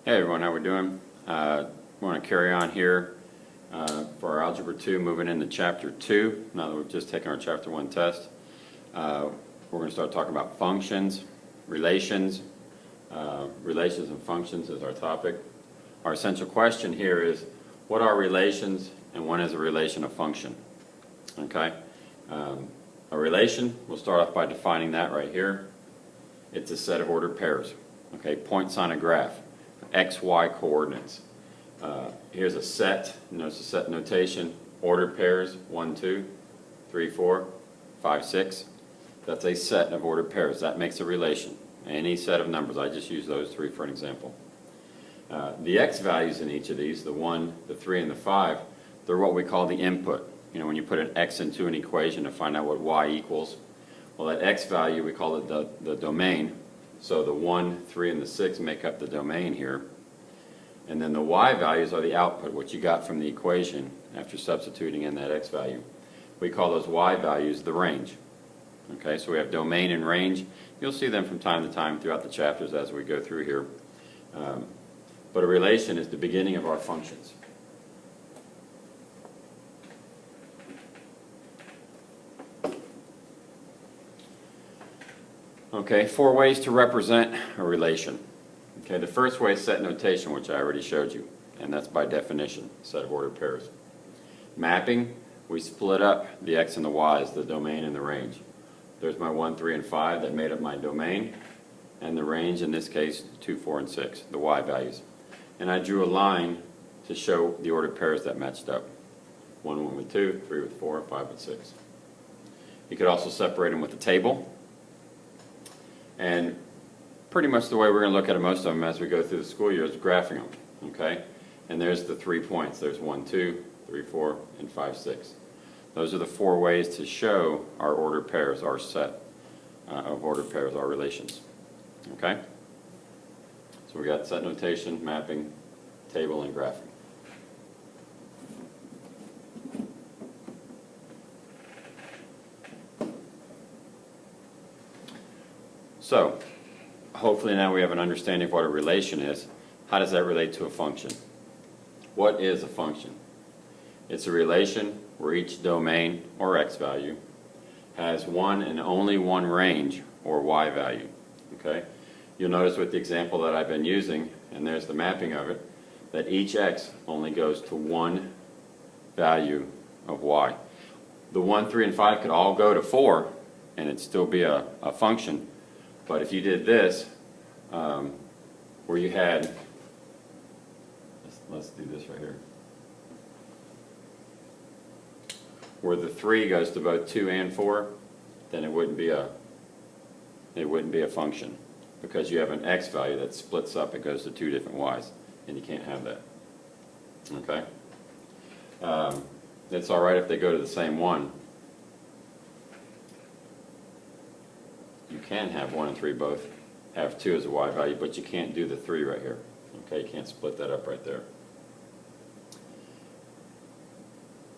Hey everyone, how we doing? We want to carry on here for our Algebra 2, moving into Chapter 2. Now that we've just taken our Chapter 1 test, we're going to start talking about functions, relations. Relations and functions is our topic. Our essential question here is, what are relations and when is a relation a function? Okay? A relation, we'll start off by defining that right here. It's a set of ordered pairs. Okay, points on a graph. X, Y coordinates. Here's a set. Notice the set notation. Ordered pairs, 1, 2, 3, 4, 5, 6. That's a set of ordered pairs. That makes a relation. Any set of numbers. I just use those three for an example. The X values in each of these, the 1, the 3, and the 5, they're what we call the input. You know, when you put an X into an equation to find out what Y equals, well, that X value, we call it the domain. So the 1, 3, and the 6 make up the domain here. And then the Y values are the output, what you got from the equation after substituting in that X value. We call those Y values the range. Okay, so we have domain and range. You'll see them from time to time throughout the chapters as we go through here. But a relation is the beginning of our functions. Okay, 4 ways to represent a relation. Okay, the first way is set notation, which I already showed you, and that's by definition, set of ordered pairs. Mapping, we split up the X and the Y's, the domain and the range. There's my 1, 3, and 5 that made up my domain, and the range, in this case, 2, 4, and 6, the Y values. And I drew a line to show the ordered pairs that matched up. 1 went with 2, 3 with 4, 5 with 6. You could also separate them with a table. And pretty much the way we're going to look at most of them as we go through the school year is graphing them. Okay? And there's the 3 points. There's 1, 2, 3, 4, and 5, 6. Those are the 4 ways to show our ordered pairs, our set of ordered pairs, our relations. Okay? So we got set notation, mapping, table, and graphing. So, hopefully now we have an understanding of what a relation is. How does that relate to a function? What is a function? It's a relation where each domain, or X value, has one and only one range, or Y value. Okay? You'll notice with the example that I've been using, and there's the mapping of it, that each X only goes to one value of Y. The 1, 3, and 5 could all go to 4, and it'd still be a function. But if you did this, where you had, let's do this right here, where the 3 goes to both 2 and 4, then it wouldn't be a function, because you have an X value that splits up. It goes to 2 different Y's, and you can't have that. Okay? It's all right if they go to the same one. You can have 1 and 3 both have 2 as a Y value, but you can't do the 3 right here. Okay, you can't split that up right there.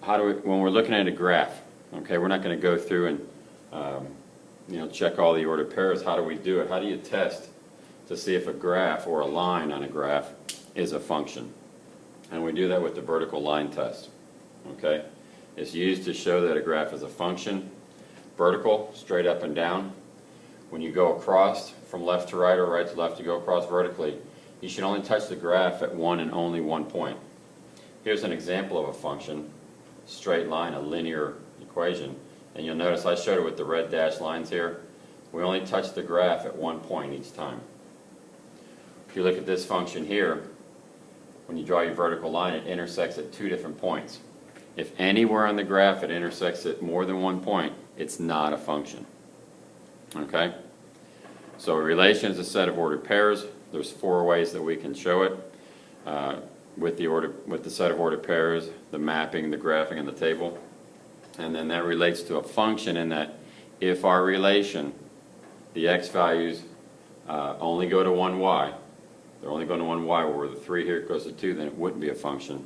How do we, when we're looking at a graph, okay, we're not going to go through and check all the ordered pairs. How do we do it? How do you test to see if a graph or a line on a graph is a function? And we do that with the vertical line test. Okay, it's used to show that a graph is a function. Vertical, straight up and down. When you go across from left to right or right to left, you go across vertically, you should only touch the graph at one and only one point. Here's an example of a function, straight line, a linear equation, and you'll notice I showed it with the red dashed lines here. We only touch the graph at one point each time. If you look at this function here, when you draw your vertical line, it intersects at 2 different points. If anywhere on the graph it intersects at more than one point, it's not a function. Okay? So a relation is a set of ordered pairs. There's 4 ways that we can show it with the set of ordered pairs, the mapping, the graphing, and the table. And then that relates to a function in that if our relation, the X values only go to 1 Y, they're only going to 1 Y, where the 3 here goes to 2, then it wouldn't be a function.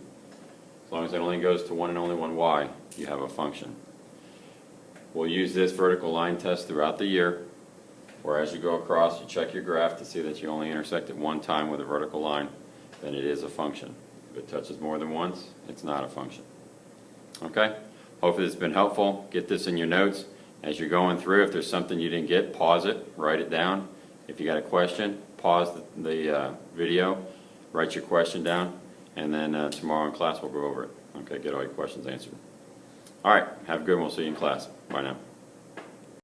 As long as it only goes to 1 and only 1 Y, you have a function. We'll use this vertical line test throughout the year, where as you go across, you check your graph to see that you only intersect at one time with a vertical line. then it is a function. If it touches more than once, it's not a function. Okay? Hopefully this has been helpful. Get this in your notes. As you're going through, if there's something you didn't get, pause it, write it down. If you got a question, pause the video, write your question down, and then tomorrow in class we'll go over it. Okay, get all your questions answered. All right, have a good one. We'll see you in class. Bye now.